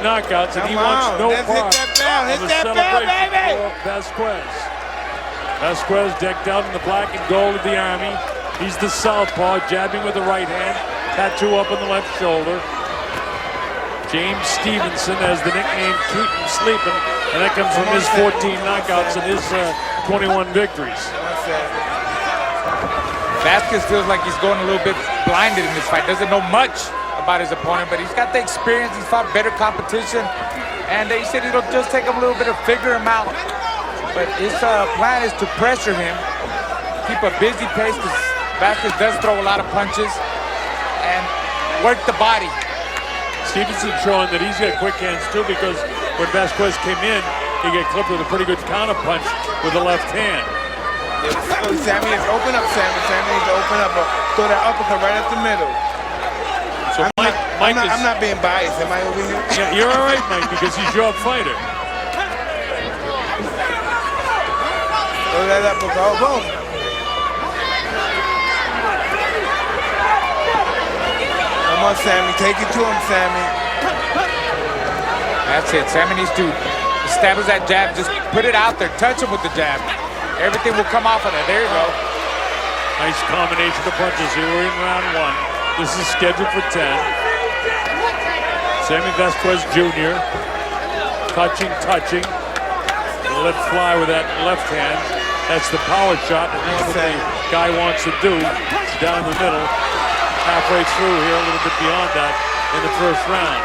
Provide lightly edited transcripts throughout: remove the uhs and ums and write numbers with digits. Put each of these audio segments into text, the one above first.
knockouts, and he wants no part of the celebration for Vasquez. Vasquez decked out in the black and gold of the Army. He's the southpaw, jabbing with the right hand, tattoo up on the left shoulder. James Stevenson has the nickname Keep Him Sleeping, and that comes from his 14 knockouts and his 21 victories. Vasquez feels like he's going a little bit blinded in this fight. Doesn't know much about his opponent, but he's got the experience. He's fought better competition, and he said it'll just take him a little bit to figure him out. But his plan is to pressure him, keep a busy pace, because Vasquez does throw a lot of punches, and work the body. Stevenson showing that he's got quick hands too, because when Vasquez came in, he got clipped with a pretty good counter punch with the left hand. Oh, Sammy is open up, Sammy. Sammy needs to open up, throw that uppercut right up the middle. So I'm not being biased. Am I over here? Yeah, you're all right, Mike, because he's your fighter. Throw that uppercut. Oh, boom. Come on, Sammy. Take it to him, Sammy. That's it. Sammy needs to establish that jab. Just put it out there. Touch him with the jab. Everything will come off of that. There you go. Nice combination of punches here. We're in round 1. This is scheduled for 10. Sammy Vasquez Jr. touching. Let fly with that left hand. That's the power shot. And that's what the guy wants to do. Down the middle. Halfway through here, a little bit beyond that in the first round.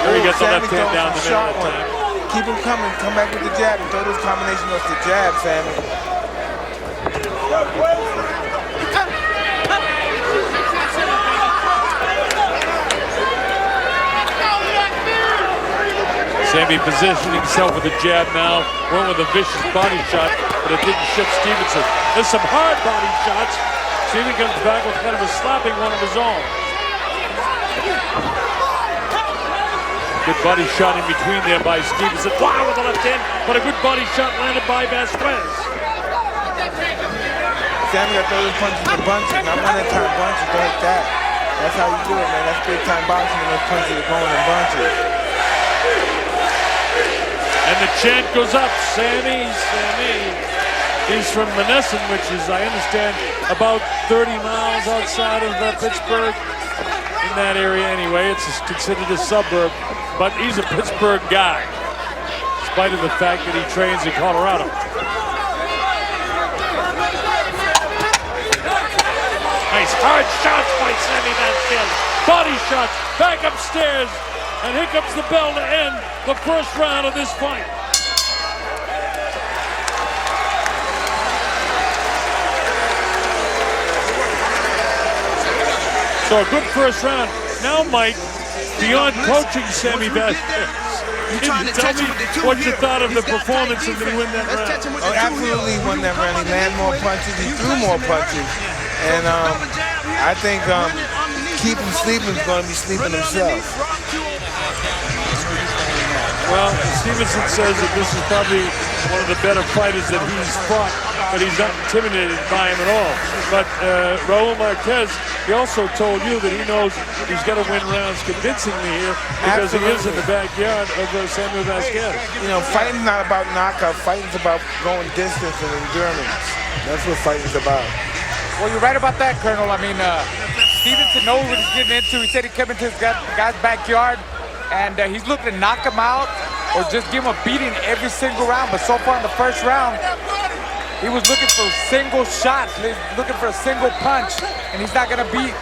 There he gets the left hand down the middle of the time. Keep him coming. Come back with the jab and throw those combination of the jab, Sammy. Sammy positioning himself with a jab now. Went with a vicious body shot, but it didn't shift Stevenson. There's some hard body shots. Stevenson comes back with kind of a slapping one of his own. Good body shot in between there by Stevenson. Wow, with the left hand, but a good body shot landed by Vasquez. Sammy got those punches and bunches, not one-at-time bunches like that. That's how you do it, man. That's big-time boxing when those punches are going in bunches. And the chant goes up, Sammy, Sammy. He's from Menneson, which is, I understand, about 30 miles outside of Pittsburgh. In that area anyway, it's considered a suburb, but he's a Pittsburgh guy, in spite of the fact that he trains in Colorado. Nice hard shots by Sammy Vasquez. Body shots, back upstairs, and here comes the bell to end the first round of this fight. So a good first round. Now, Mike, beyond coaching Sammy Vasquez, can you tell me what you thought of the performance and did he win that round? Oh, absolutely won that round. He landed more punches. He threw more punches. And I think Keep Him Sleeping is going to be sleeping himself. Well, Stevenson says that this is probably one of the better fighters that he's fought, but he's not intimidated by him at all. But Raul Marquez, he also told you that he knows he's got to win rounds convincingly here because he is in the backyard of Samuel Vasquez. You know, fighting's not about knockout. Fighting's about going distance and endurance. That's what fighting's about. Well, you're right about that, Colonel. I mean, Stevenson knows what he's getting into. He said he came into his guy's backyard, and he's looking to knock him out or just give him a beating every single round. But so far in the first round, he was looking for single shots, looking for a single punch, and he's not going to beat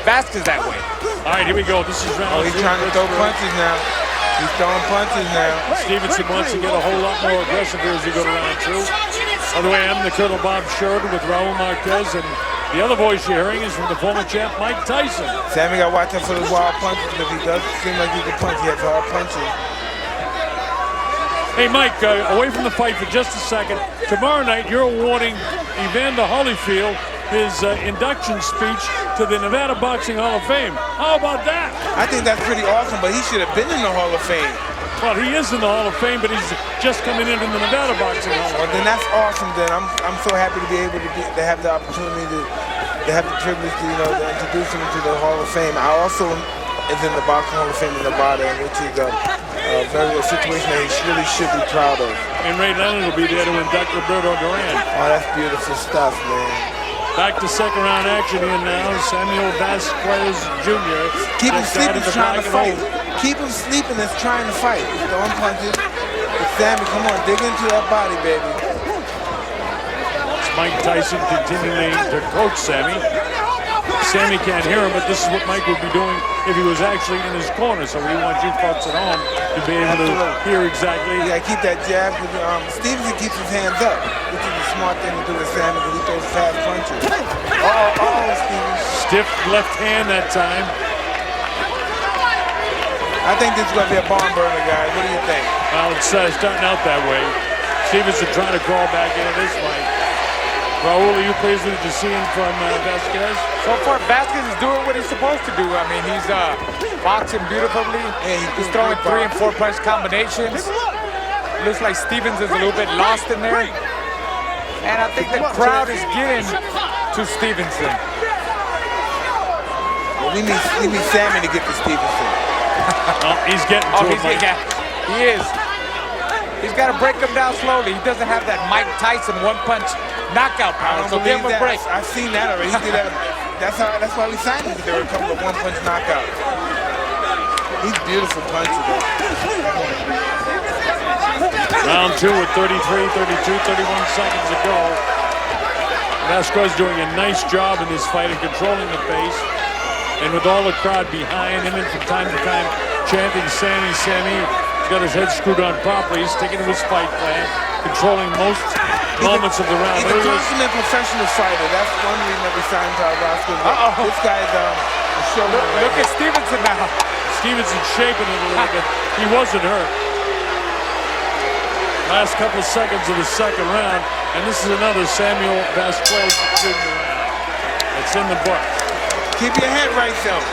Vasquez that way. All right, here we go. This is round 2. He's trying to throw punches now. He's throwing punches now. Stevenson wants to get a whole lot more aggressive here as we go to round 2. By the way, I'm the Colonel Bob Sheridan with Raul Marquez, and the other voice you're hearing is from the former champ Mike Tyson. Sammy got to watch out for those wild punches, because he does seem like he can punch. He has hard punches. Hey, Mike, away from the fight for just a second. Tomorrow night, you're awarding Evander Holyfield his induction speech to the Nevada Boxing Hall of Fame. How about that? I think that's pretty awesome, but he should have been in the Hall of Fame. Well, he is in the Hall of Fame, but he's just coming in the Nevada Boxing Hall. Well, then that's awesome. Then I'm so happy to be able to have the opportunity to have the privilege to to introduce him to the Hall of Fame. I also is in the Boxing Hall of Fame in Nevada, which is a situation that he really should be proud of. And Ray Leonard will be there to induct Roberto Duran. Oh, that's beautiful stuff, man. Back to second round action here now. Samuel Vasquez Jr. Keep him sleeping, trying to fight. Keep him sleeping, is trying to fight. He's throwing punches. But Sammy, come on, dig into that body, baby. It's Mike Tyson continuing to coach Sammy. Sammy can't hear him, but this is what Mike would be doing if he was actually in his corner. So we want you folks at home to be able to hear exactly. You gotta keep that jab. Stevenson keeps his hands up, which is a smart thing to do with Sammy because he throws fast punches. Stevenson. Stiff left hand that time. I think this is gonna be a barn burner, guys. What do you think? Well, it's starting out that way. Stevenson trying to crawl back into this fight. Raul, are you pleased with what you're seeing from Vasquez? So far, Vasquez is doing what he's supposed to do. I mean, he's boxing beautifully. He's throwing 3 and 4 punch combinations. Looks like Stevenson's a little bit lost in there. And I think the crowd is getting to Stevenson. Well, we need Sammy to get to Stevenson. Oh, he's getting to him. He is. He's got to break him down slowly. He doesn't have that Mike Tyson one-punch knockout power, so give him a break. I've seen that already. He did that. That's why we signed him, because there were a couple of one-punch knockouts. He's beautiful punches. Round 2 with 33, 32, 31 seconds to go. Vasquez doing a nice job in this fight of controlling the pace. And with all the crowd behind him and from time to time chanting Sammy, Sammy, he's got his head screwed on properly. He's sticking to his fight plan, controlling most moments of the round. He's a consummate professional fighter. That's one reason that we signed to our roster. This guy's a showman. Look at Stevenson now. Stevenson's shaping it a little bit. He wasn't hurt. Last couple of seconds of the second round, and this is another Samuel Vasquez Jr. round. It's in the book. Keep your head right, though.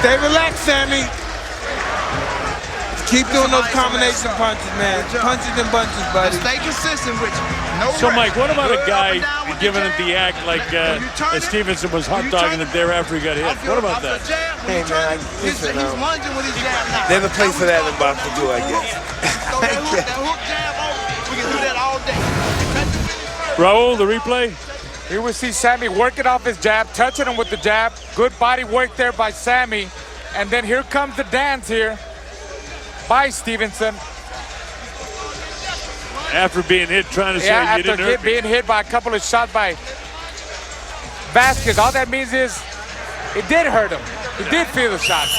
Stay relaxed, Sammy. Keep doing those combination punches, man. Punches and bunches, buddy. Stay consistent with you. So, Mike, what about a guy giving it the act like Stevenson was hot dogging it there after he got hit? What about that? Hey, man, listen, there's a place for that in boxing, too, I guess. Raul, the replay? Here we see Sammy working off his jab, touching him with the jab. Good body work there by Sammy. And then here comes the dance here by Stevenson. After being hit, trying to say you didn't hurt me. Being hit by a couple of shots by Vasquez. All that means is it did hurt him. He did feel the shots.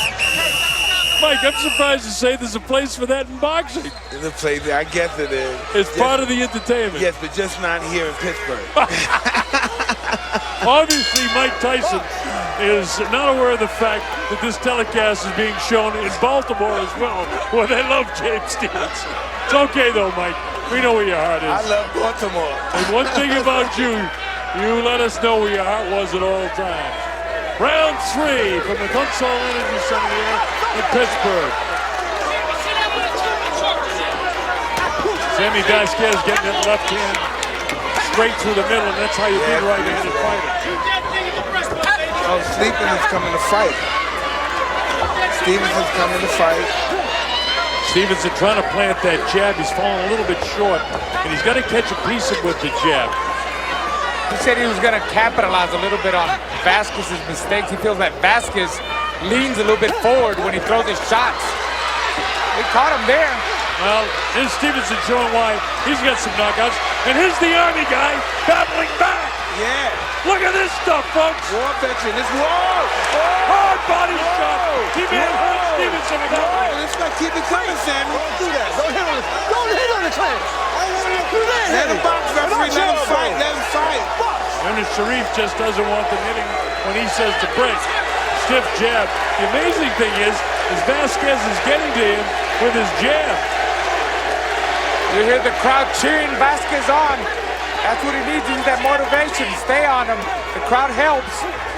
Mike, I'm surprised to say there's a place for that in boxing. There's a place, I guess it is. It's part of the entertainment. Yes, but just not here in Pittsburgh. Obviously, Mike Tyson is not aware of the fact that this telecast is being shown in Baltimore as well, where they love James Stevenson. It's okay, though, Mike. We know where your heart is. I love Baltimore. And one thing about you, you let us know where your heart was at all times. Round 3 from the Consol Energy Center here in Pittsburgh. Sammy Vasquez getting that left hand straight through the middle, and that's how you beat a right-handed fighter. Oh, Stevenson is coming to fight. Stevenson's coming to fight. Stevenson trying to plant that jab. He's falling a little bit short, and he's got to catch a piece of with the jab. He said he was going to capitalize a little bit on Vasquez's mistakes. He feels that Vasquez leans a little bit forward when he throws his shots. They caught him there. Well, here's Stevenson showing why he's got some knockouts. And here's the Army guy battling back. Yeah. Look at this stuff, folks. War veteran. This war. Hard body shot. He may have hurt Stevenson with that one. Let's not keep it coming, Sammy. Don't do that. Don't hit on the clan. Let him box, referee. Let him fight. Let him fight. Ernest Sharif just doesn't want them hitting when he says to break. Stiff jab. The amazing thing is Vasquez is getting to him with his jab. You hear the crowd cheering Vasquez on. That's what he needs. He needs that motivation. Stay on him. The crowd helps.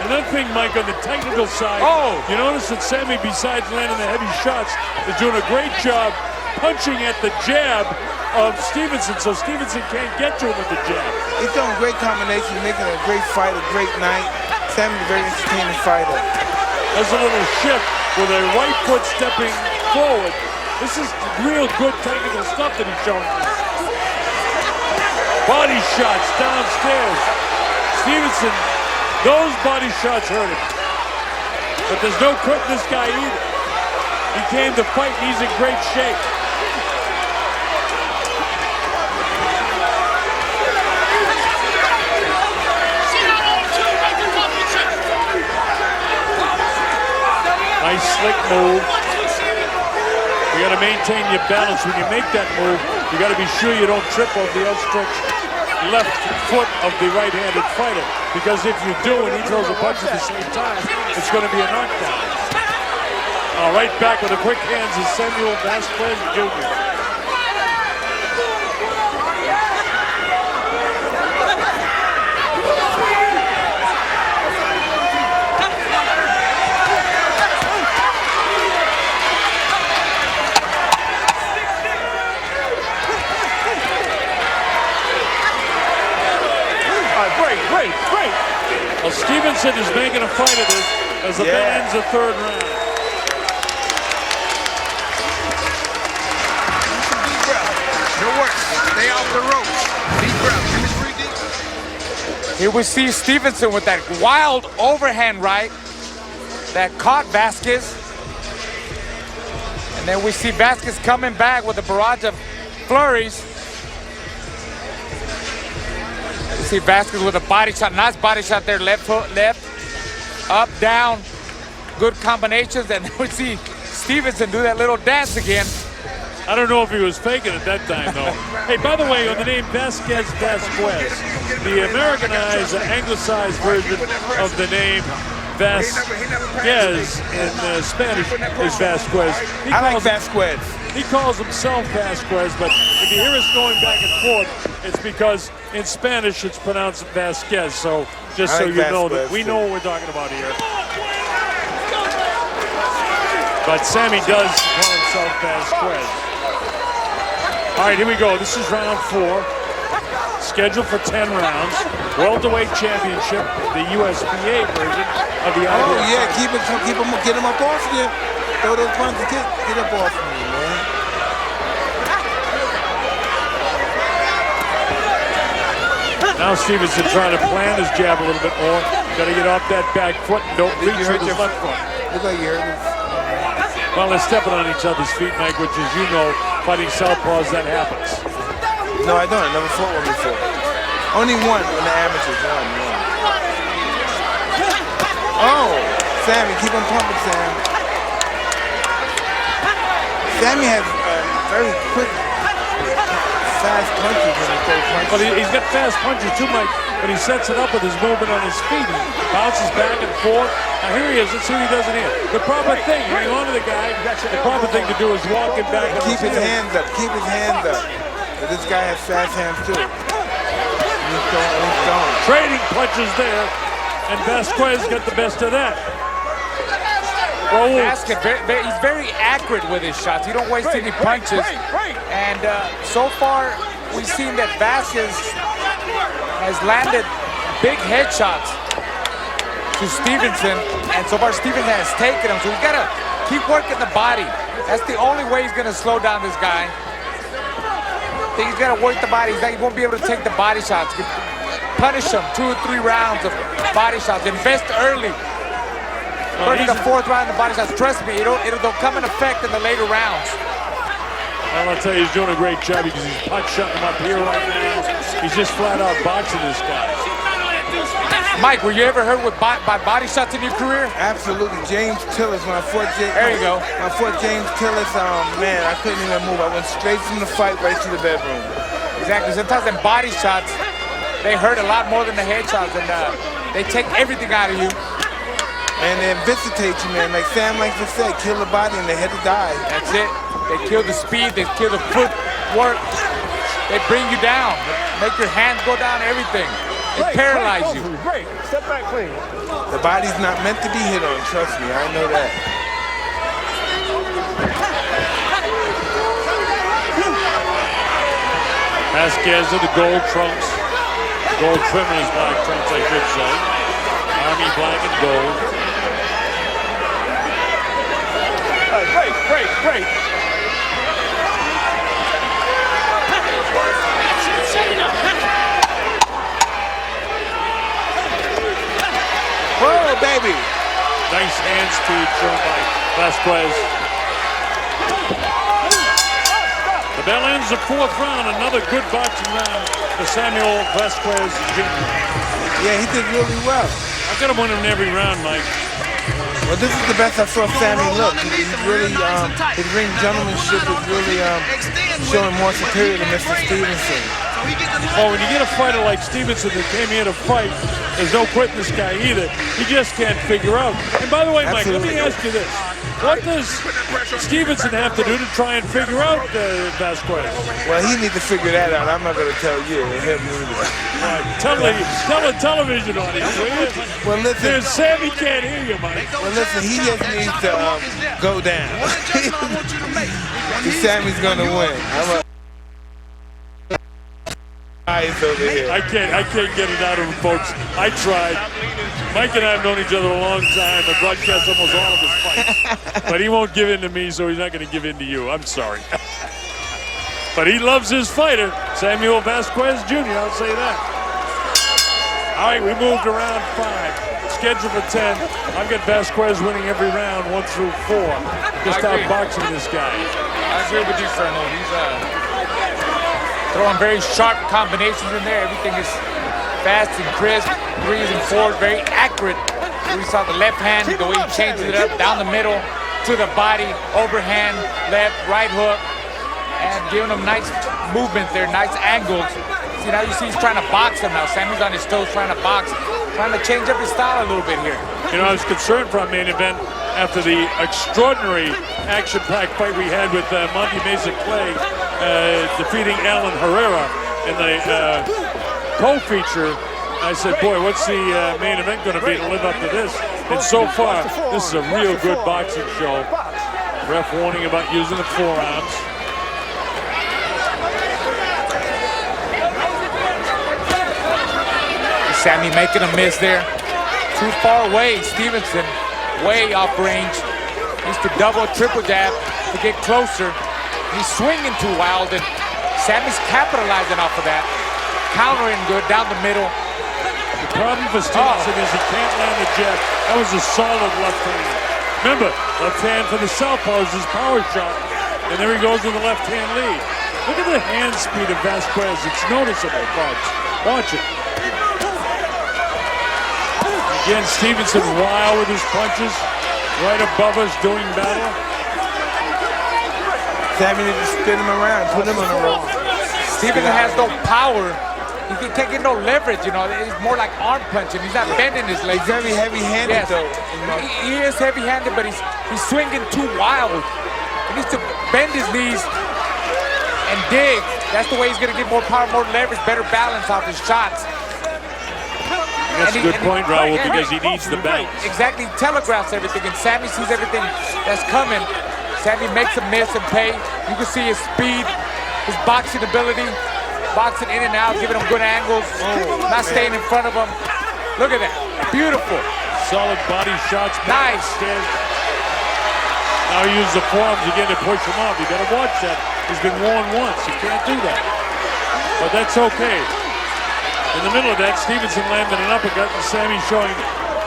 Another thing, Mike, on the technical side, you notice that Sammy, besides landing the heavy shots, is doing a great job punching at the jab of Stevenson, so Stevenson can't get to him with the jab. He's doing great combinations, making a great fight, a great night. Sammy's a very entertaining fighter. There's a little shift with a right foot stepping forward. This is real good technical stuff that he's showing us. Body shots downstairs. Stevenson, those body shots hurt him. But there's no quitting this guy either. He came to fight and he's in great shape. Nice slick move. You got to maintain your balance when you make that move. You got to be sure you don't trip over the outstretched left foot of the right-handed fighter. Because if you do and he throws a punch at the same time, it's going to be a knockdown. Right back with the quick hands is Samuel Vasquez Jr. Great. Well, Stevenson is making a fight of this as the bell ends the third round. Deep breath. No worse. Stay off the ropes. Deep breath. You just breathe deep. Here we see Stevenson with that wild overhand right that caught Vasquez. And then we see Vasquez coming back with a barrage of flurries. You see Vasquez with a body shot, nice body shot there, left hook, left, up, down, good combinations. And we see Stevenson do that little dance again. I don't know if he was faking it that time, though. Hey, by the way, on the name Vasquez, the Americanized, anglicized version of the name Vasquez in Spanish is Vasquez. I like Vasquez. He calls himself Vasquez, but if you hear us going back and forth, it's because in Spanish it's pronounced Vasquez. So just so you know that we know what we're talking about here. But Sammy does call himself Vasquez. All right, here we go. This is round 4. Scheduled for 10 rounds. Welterweight championship, the USPA version of the IBF. Oh yeah, get him up off you. Throw those punches, get up off me, man. Now Stevenson trying to plan his jab a little bit more. Got to get off that back foot and don't reach with his left foot. Look like you hurt him. Well, they're stepping on each other's feet, Mike, which, as you know, fighting southpaws, that happens. No, I don't. I never fought one before. Only one in the amateurs. One. Oh, Sammy, keep on pumping, Sam. Sammy has very quick, fast punches when he throws punches. Well, he's got fast punches too, Mike, but he sets it up with his movement on his feet. He bounces back and forth. Now here he is. Let's see what he does in here. The proper thing, hang on to the guy. The proper thing to do is walk him back. Keep his hands up. Keep his hands up. But this guy has fast hands too. He's going. Trading punches there, and Vasquez got the best of that. Vasquez, he's very accurate with his shots. He don't waste any punches. And so far, we've seen that Vasquez has landed big headshots to Stevenson, and so far Stevenson has taken him. So he's got to keep working the body. That's the only way he's going to slow down this guy. I think he's got to work the body. He won't be able to take the body shots. Punish him 2 or 3 rounds of body shots. Invest early. First the 4th round of the body shots. Trust me, it'll come in effect in the later rounds. Well, I'll tell you, he's doing a great job because he's punch shutting him up here right now. He's just flat out boxing this guy. Mike, were you ever hurt by body shots in your career? Absolutely. James Tillis, when I fought James. There you go. When I fought James Tillis, man, I couldn't even move. I went straight from the fight right to the bedroom. Exactly. Sometimes in body shots, they hurt a lot more than the head shots, and they take everything out of you. And they visitate you, man. Like Sam likes to say, kill the body and the head to die. That's it. They kill the speed, they kill the footwork. They bring you down, make your hands go down, everything. They paralyze you. Great. Step back clean. The body's not meant to be hit on, trust me, I know that. Vasquez of the gold trunks. Gold trim in his black trunks, I should say. All Army black and gold. Break. Whoa, baby. Nice hand speed shown by Vasquez. The bell ends the 4th round. Another good boxing round for Samuel Vasquez Jr. Yeah, he did really well. I've got him winning every round, Mike. Well, this is the best I saw Sammy look. He's really, his ring gentlemanship is really showing more superior to Mr. Stevenson. Oh, when you get a fighter like Stevenson that came here to fight, there's no quitting this guy either. He just can't figure out. And by the way, Mike, let me ask you this. What does Stevenson have to do to try and figure out Vasquez? Well, he needs to figure that out. I'm not going to tell you. Him either. Right. Tell the television audience, will you? Well, listen. Sammy can't hear you, Mike. Well, listen, he just needs to go down. Sammy's going to win. Over here. I can't get it out of him, folks. I tried. Mike and I have known each other a long time. I broadcast almost all of his fights. But he won't give in to me, so he's not going to give in to you. I'm sorry. But he loves his fighter, Samuel Vasquez Jr., I'll say that. All right, we moved to round 5. Scheduled for 10. I've got Vasquez winning every round, 1 through 4. Just outboxing this guy. I agree with you, Colonel. He's throwing very sharp combinations in there. Everything is fast and crisp, 3s and 4s, very accurate. We saw the left hand, the way he changes it up, down the middle, to the body, overhand, left, right hook, and giving him nice movement there, nice angles. See, now you see he's trying to box him now. Sammy's on his toes trying to box, trying to change up his style a little bit here. You know, I was concerned for our main event after the extraordinary action-packed fight we had with Monty Mesa Clay defeating Alan Herrera in the co-feature. I said, boy, what's the main event going to be to live up to this? And so far, this is a real good boxing show. Ref warning about using the forearms. Sammy making a miss there. Too far away, Stevenson, way off range. Needs to double, triple jab to get closer. He's swinging too wild, and Sammy's capitalizing off of that. Countering good down the middle. The problem for Stevenson is he can't land the jab. That was a solid left hand. Remember, left hand for the southpaw is his power shot, and there he goes with the left hand lead. Look at the hand speed of Vasquez. It's noticeable, folks. Watch it. Again, Stevenson wild with his punches, right above us doing battle. Sammy needs to spin him around, put him on the rope. Stevenson has no power. He's taking no leverage, you know. He's more like arm punching. He's not bending his legs. He's very heavy-handed, though. He is heavy-handed, but he's swinging too wild. He needs to bend his knees and dig. That's the way he's going to get more power, more leverage, better balance off his shots. That's a good point, Raul, because he needs the balance. Exactly, he telegraphs everything, and Sammy sees everything that's coming. Sammy makes a miss and pay. You can see his speed, his boxing ability, boxing in and out, giving him good angles, not staying in front of him. Look at that, beautiful. Solid body shots. Nice. Now he uses the forearms again to push him off. You better watch that. He's been warned once. You can't do that. But that's okay. In the middle of that, Stevenson landed an uppercut, and Sammy showing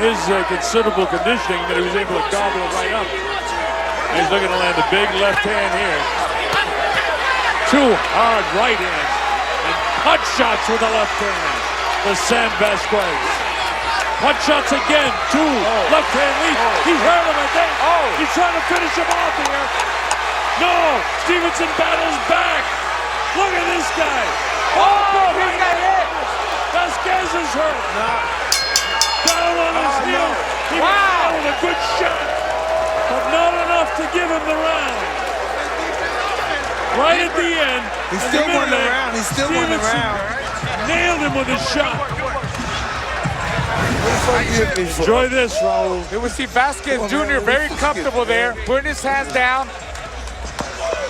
his considerable conditioning that he was able to gobble it right up. And he's looking to land a big left hand here. 2 hard right hands. And punch shots with the left hand for Sam Vasquez. Punch shots again. 2 left hand leads. He hurt him again. He's trying to finish him off here. No! Stevenson battles back. Look at this guy. He got hit. Vasquez is hurt. Down on his heels. He was with a good shot, but not enough to give him the round. Right at the end, he still won the round. He still won the round. Nailed him with a shot. Enjoy this, Raul. Here we see Vasquez Jr. very comfortable there, putting his hands down,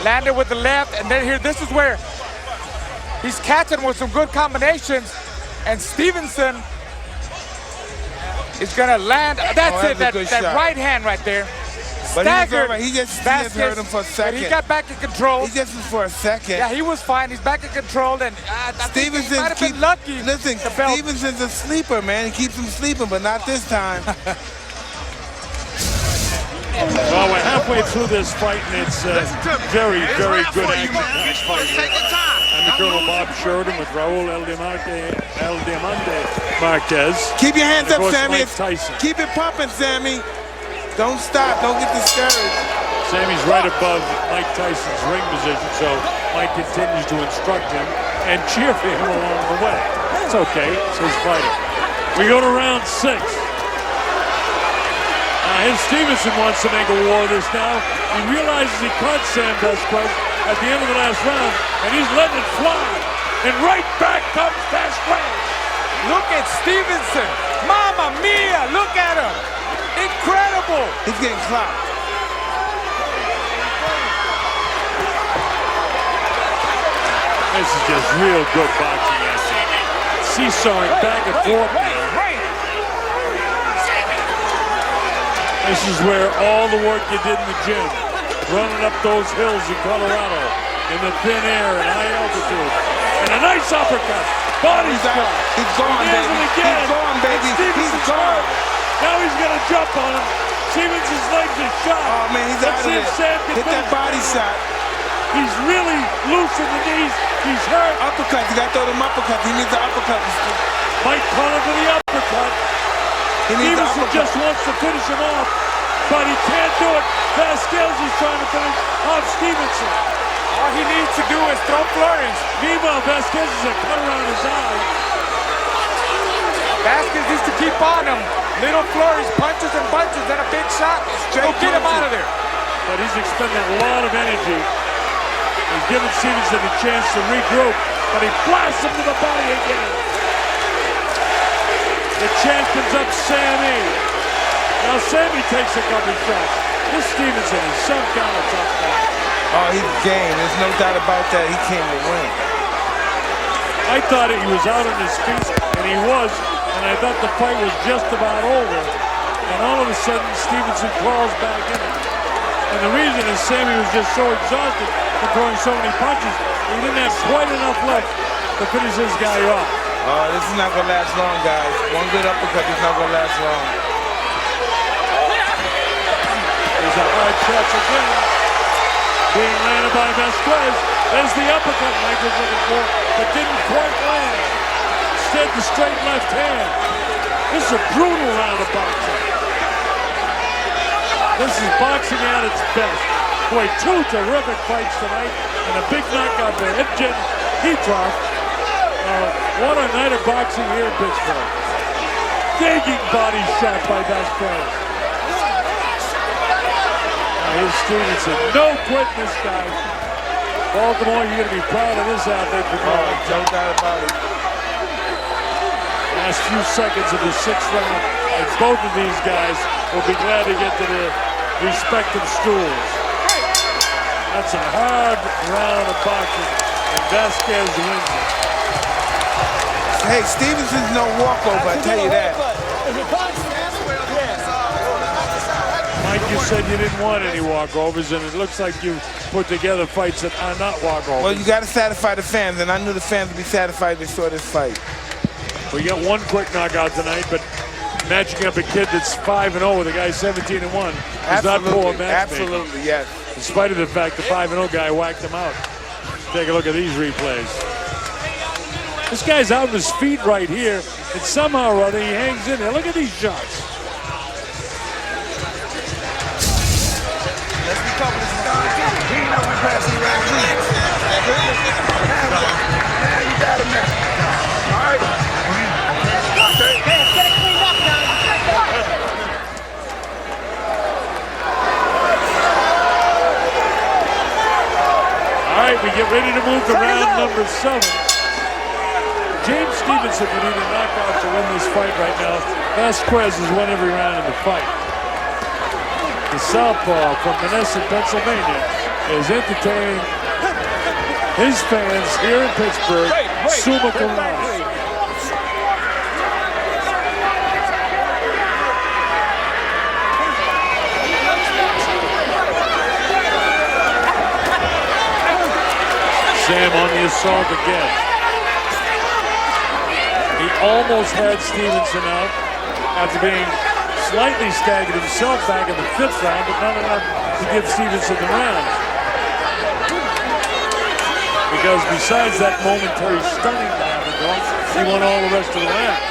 landed with the left, and then here, this is where he's catching with some good combinations. And Stevenson is gonna land. That's it. That was a good shot. Right hand right there. But Staggered. he just hurt him for a But second. he got back in control. He just was for a second. Yeah, he was fine. He's back in control, and I think he might have been lucky. Listen, Stevenson's a sleeper, man. He keeps him sleeping, but not this time. Well, we're halfway through this fight, and it's very, very good action. I'm the Colonel Bob Sheridan with Raul El Diamante Marquez. Keep your hands up, Sammy. Mike Tyson. Keep it pumping, Sammy. Don't stop. Don't get discouraged. Sammy's right above Mike Tyson's ring position, so Mike continues to instruct him and cheer for him along the way. It's okay. It's his fighting. We go to round 6. His Stevenson wants to make a war of this now. He realizes he caught Sam Vasquez at the end of the last round, and he's letting it fly. And right back comes Vasquez. Look at Stevenson. Mamma mia, look at him. Incredible. He's getting clocked. This is just real good boxing action. Seesawing back and forth. This is where all the work you did in the gym, running up those hills in Colorado, in the thin air and high altitude, and a nice uppercut. Body shot. He's gone, baby. He's gone, baby. He's gone. Now he's going to jump on him. Stevenson's legs are shot. Oh, man, he's out of there. Hit that body shot. He's really loose in the knees. He's hurt. Uppercut. You got to throw them uppercuts. He needs the uppercut. Mike calling for the uppercut. Stevenson just wants to finish him off, but he can't do it. Vasquez is trying to finish off Stevenson. All he needs to do is throw flurries. Meanwhile, Vasquez is a cut around his eye. Vasquez needs to keep on him. Little flurries, punches and bunches, and a big shot. Go get him out of there. But he's expending a lot of energy. He's giving Stevenson a chance to regroup, but he blasts him to the body again. The champion's up, Sammy. Now Sammy takes a couple shots. This Stevenson is some kind of tough guy. Oh, he's game. There's no doubt about that. He came to win. I thought he was out on his feet, and he was, and I thought the fight was just about over. And all of a sudden, Stevenson crawls back in it. And the reason is Sammy was just so exhausted from throwing so many punches, he didn't have quite enough left to finish this guy off. Oh, this is not going to last long, guys. One good uppercut is not going to last long. There's a hard shot again. Being landed by Vasquez. There's the uppercut Mike was looking for, but didn't quite land. Instead, the straight left hand. This is a brutal round of boxing. This is boxing at its best. Boy, 2 terrific fights tonight, and a big knockout by Evgen Petrov. What a night of boxing here in Pittsburgh. Digging body shot by Vasquez. Here's Stevenson. No quitting this guy. Baltimore, you're going to be proud of this athlete. No doubt about it. Last few seconds of the 6th round, and both of these guys will be glad to get to their respective stools. That's a hard round of boxing, and Vasquez wins it. Hey, Stevenson's no walkover, I tell you that. Mike, you said you didn't want any walkovers, and it looks like you put together fights that are not walkovers. Well, you got to satisfy the fans, and I knew the fans would be satisfied if they saw this fight. We got one quick knockout tonight, but matching up a kid that's 5-0 with a guy 17-1 is not poor matchmaking. Absolutely, yes. In spite of the fact the 5-0 guy whacked him out. Take a look at these replays. This guy's out on his feet right here, and somehow or other he hangs in there. Look at these shots. Let's recover this guy. We know we pass the round 2. Now you got him now. All right. Okay. Get it cleaned up now. All right, we get ready to move to round number 7. James Stevenson would need a knockout to win this fight right now. Vasquez has won every round in the fight. The southpaw from Menneson, Pennsylvania, is entertaining his fans here in Sam on the assault again. He almost had Stevenson out after being slightly staggered himself back in the 5th round, but not enough to give Stevenson the round. Because besides that momentary stunning to have the goal, he won all the rest of the round.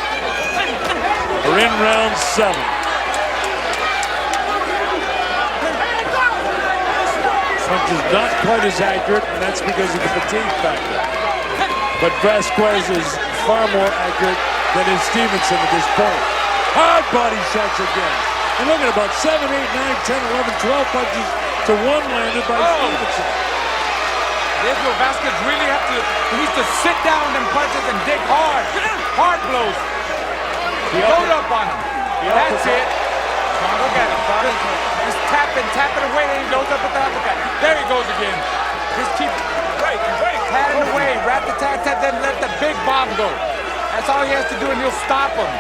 We're in round 7. Punch is not quite as accurate, and that's because of the fatigue factor. But Vasquez is far more accurate than is Stevenson at this point. Hard body shots again. And look at about 7, 8, 9, 10, 11, 12 punches to 1 landed by Stevenson. This is where Vasquez really he needs to sit down them punches and dig hard. Hard blows. Load up on him. That's it. Look at him. Just tapping away, and he loads up with the uppercut. There he goes again. Just keep tatting away. Wrap the tat, then let the big bomb go. That's all he has to do, and he'll stop him.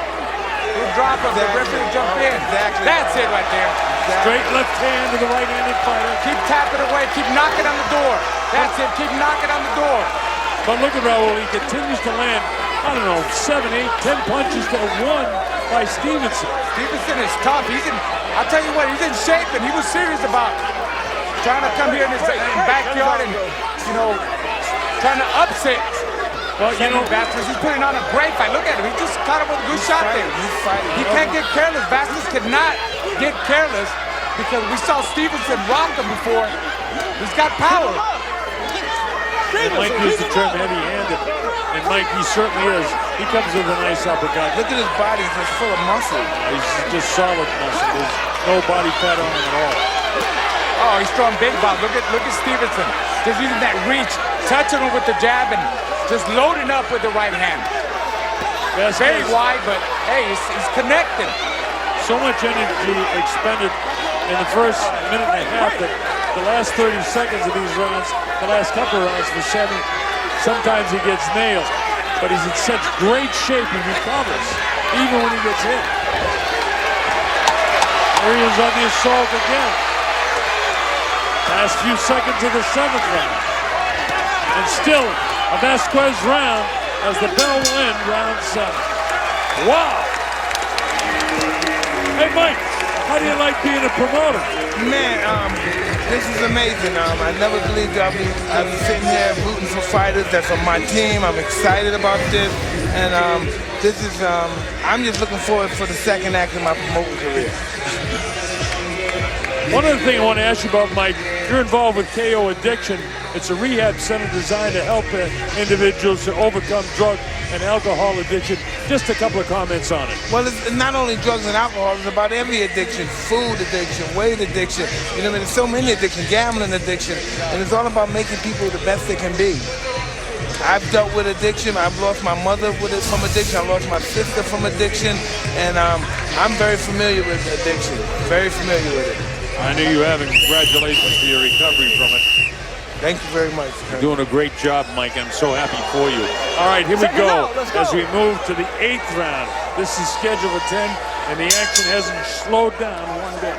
He'll drop him. The referee will jump in. That's it right there. Straight left hand to the right-handed fighter. Keep tapping away. Keep knocking on the door. That's it. Keep knocking on the door. But look at Raul. He continues to land, I don't know, 7, 8, 10 punches to 1 by Stevenson. Stevenson is tough. I'll tell you what, he's in shape, and he was serious about trying to come here in his backyard and, trying to upset. Well, Vasquez, he's putting on a great fight. Look at him. He just caught him with a good shot there. He can't get careless. Vasquez cannot get careless because we saw Stevenson rock him before. He's got power. And Mike used the term heavy-handed, and Mike, he certainly is. He comes with a nice uppercut. Look at his body, he's just full of muscle. He's just solid muscle. There's no body fat on him at all. Oh, he's throwing big bombs. Look at Stevenson. Just using that reach, touching him with the jab, and just loading up with the right hand. Very wide, but hey, he's connected. So much energy expended in the first minute and a half that the last 30 seconds of these rounds, the last couple of rounds for Sammy, sometimes he gets nailed. But he's in such great shape, he recovers, even when he gets hit. There he is on the assault again. Last few seconds of the 7th round. And still a Vasquez round as the bell will end round 7. Wow! Hey, Mike, how do you like being a promoter? Man, this is amazing. I never believed I'd be sitting here rooting for fighters that's on my team. I'm excited about this. And this is, I'm just looking forward for the second act of my promoting career. One other thing I want to ask you about, Mike, you're involved with KO Addiction. It's a rehab center designed to help individuals to overcome drug and alcohol addiction. Just a couple of comments on it. Well, it's not only drugs and alcohol, it's about every addiction. Food addiction, weight addiction, there's so many addictions, gambling addiction, and it's all about making people the best they can be. I've dealt with addiction. I've lost my mother from addiction. I lost my sister from addiction, and I'm very familiar with addiction, very familiar with it. I know you have, and congratulations for your recovery from it. Thank you very much. You're doing a great job, Mike. I'm so happy for you. All right, here we go as we move to the 8th round. This is scheduled for 10, and the action hasn't slowed down one bit.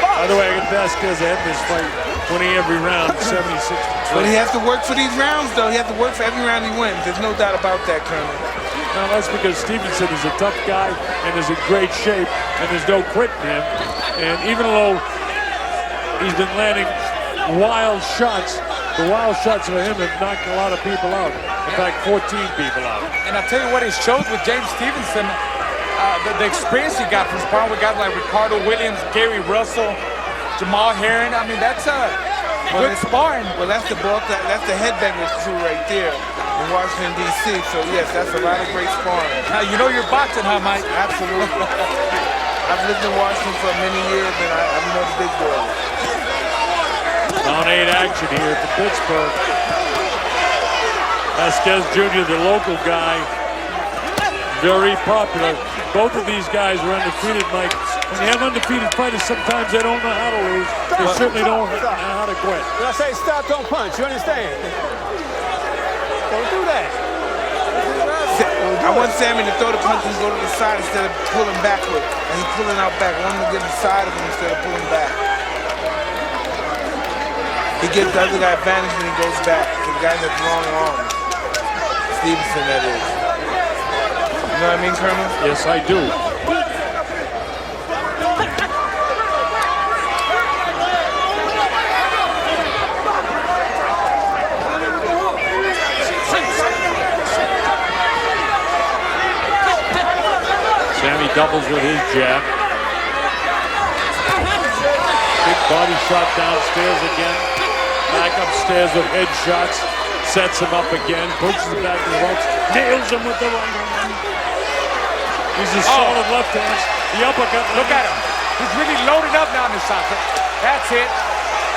By the way, I got Vasquez ahead in this fight, winning every round, 76-12. But he has to work for these rounds, though. He has to work for every round he wins. There's no doubt about that, Colonel. Now, that's because Stevenson is a tough guy and is in great shape, and there's no quitting him. And even though he's been landing wild shots, the wild shots for him have knocked a lot of people out. In fact, 14 people out. And I'll tell you what, it shows with James Stevenson, the experience he got from sparring with guys like Ricardo Williams, Gary Russell, Jamal Herring. I mean, that's good sparring. Well, that's the headbangers crew right there in Washington, D.C. So, yes, that's a lot of great sparring. Now, you know you're boxing, huh, Mike? Absolutely. I've lived in Washington for many years, and I know the big boys. Round 8 action here for Pittsburgh. Vasquez Jr., the local guy, very popular. Both of these guys are undefeated, Mike. When you have undefeated fighters, sometimes they don't know how to lose. They certainly don't know how to quit. When I say stop, don't punch, you understand? Don't do that. I want Sammy to throw the punch and go to the side instead of pulling backward. And he's pulling out back. I want him to get inside of him instead of pulling back. He gives the other guy advantage when he goes back. The guy that's long arms. Stevenson, that is. You know what I mean, Colonel? Yes, I do. Sammy doubles with his jab. Big body shot downstairs again. Back upstairs with head shots. Sets him up again. Pushes him back to the ropes. Nails him with the right hand. He's a solid left hand. The uppercut. Look at him. He's really loaded up now in this socket. That's it.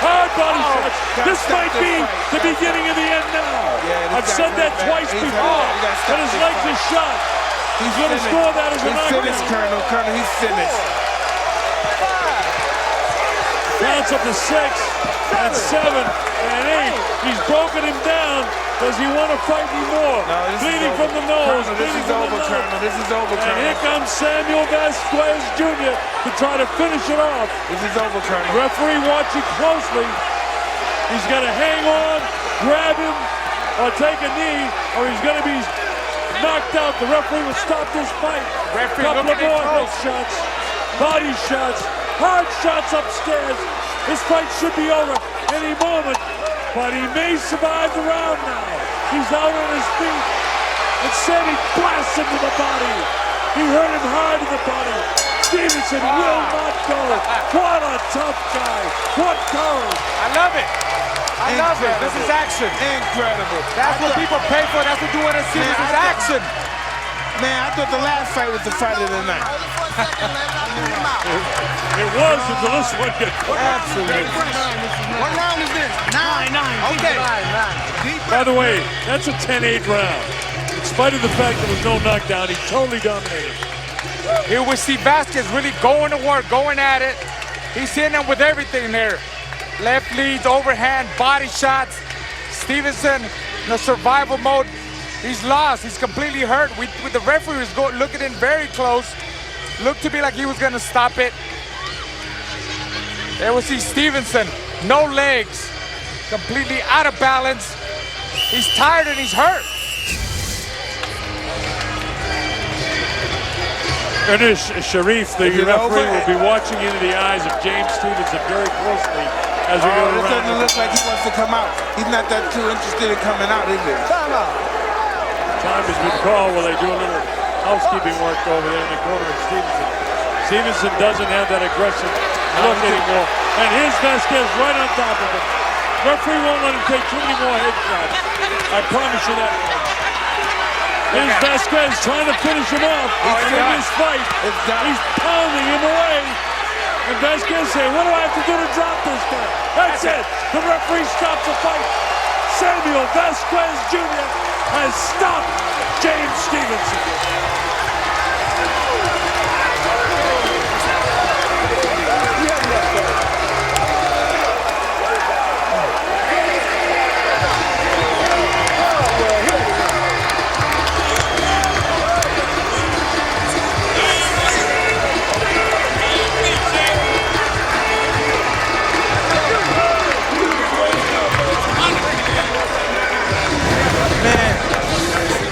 Hard body shots. This might be the beginning of the end now. Yeah, I've said that twice before. But his legs are shot. He's going to score that as a He's finished, Colonel. Colonel, he's finished. Counts up to 6 and 7 and 8. He's broken him down. Does he want to fight anymore? No, bleeding from the nose. Colonel, this is over, Colonel. This is over, Colonel. And here comes Samuel Vasquez Jr. to try to finish it off. This is over, Colonel. Referee watching closely. He's going to hang on, grab him, or take a knee, or he's going to be knocked out. The referee will stop this fight. Couple of more head shots, body shots, hard shots upstairs. This fight should be over any moment, but he may survive the round now. He's out on his feet, and Sammy blasts him to the body. He hurt him hard in the body. Stevenson will not go. What a tough guy. What courage. I love it. I love it. This is action. Incredible. That's what people pay for. That's what you want to see. This is action. Man, I thought the last fight was the fight of the night. It was until this one got Absolutely. What round is this? 9. Okay. By the way, that's a 10-8 round. In spite of the fact there was no knockdown, he totally dominated. Here we see Vasquez really going to work, going at it. He's hitting him with everything there. Left leads, overhand, body shots. Stevenson in the survival mode. He's lost. He's completely hurt. With the referee was looking in very close. Looked to be like he was going to stop it. There we see Stevenson. No legs. Completely out of balance. He's tired and he's hurt. Ernest Sharif, the referee, will be watching into the eyes of James Stevenson very closely as we go around. This doesn't look like he wants to come out. He's not that too interested in coming out, is he? Time has been called while they do a little housekeeping work over there in the corner of Stevenson. Stevenson doesn't have that aggressive look anymore. And here's Vasquez right on top of him. Referee won't let him take too many more head shots. I promise you that. Here's Vasquez trying to finish him off in this fight. He's pounding him away. And Vasquez saying, what do I have to do to drop this guy? That's it. The referee stops the fight. Samuel Vasquez Jr. has stopped James Stevenson.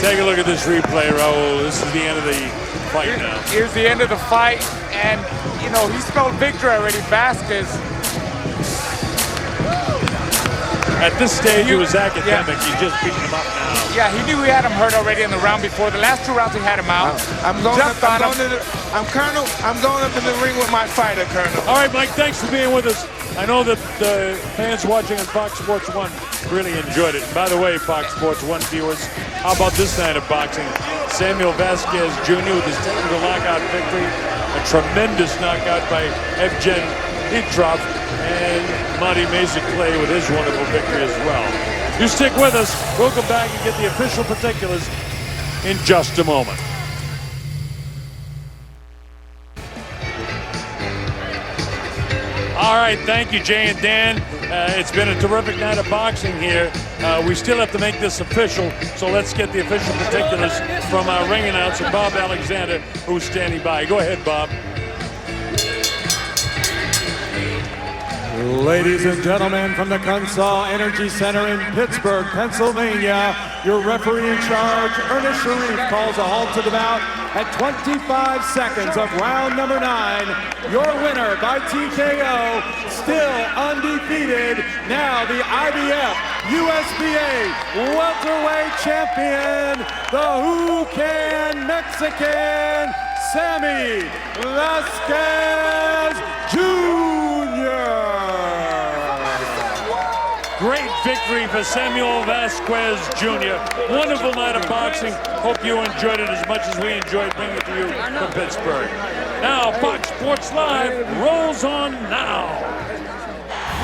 Take a look at this replay, Raul. This is the end of the fight now. Here's the end of the fight, and, you know, he spelled victory already, Vasquez. At this stage, he was academic. He's just beating him up now. Yeah, he knew he had him hurt already in the round before. The last 2 rounds, he had him out. I'm going up in the ring with my fighter, Colonel. All right, Mike, thanks for being with us. I know that the fans watching on Fox Sports 1 really enjoyed it. And by the way, Fox Sports 1 viewers, how about this night of boxing? Samuel Vasquez Jr. with his technical knockout victory. A tremendous knockout by Evgen Hitrov. And Monty Mesa Clay with his wonderful victory as well. You stick with us. We'll come back and get the official particulars in just a moment. All right, thank you, Jay and Dan. It's been a terrific night of boxing here. We still have to make this official, so let's get the official particulars from our ring announcer, Bob Alexander, who's standing by. Go ahead, Bob. Ladies and gentlemen, from the Consol Energy Center in Pittsburgh, Pennsylvania, your referee in charge, Ernest Sharif, calls a halt to the bout at 25 seconds of round number 9. Your winner by TKO, still undefeated, now the IBF USBA welterweight champion, the Who Can Mexican, Sammy Vasquez Jr. Great victory for Samuel Vasquez Jr. Wonderful night of boxing. Hope you enjoyed it as much as we enjoyed bringing it to you from Pittsburgh. Now, Fox Sports Live rolls on now.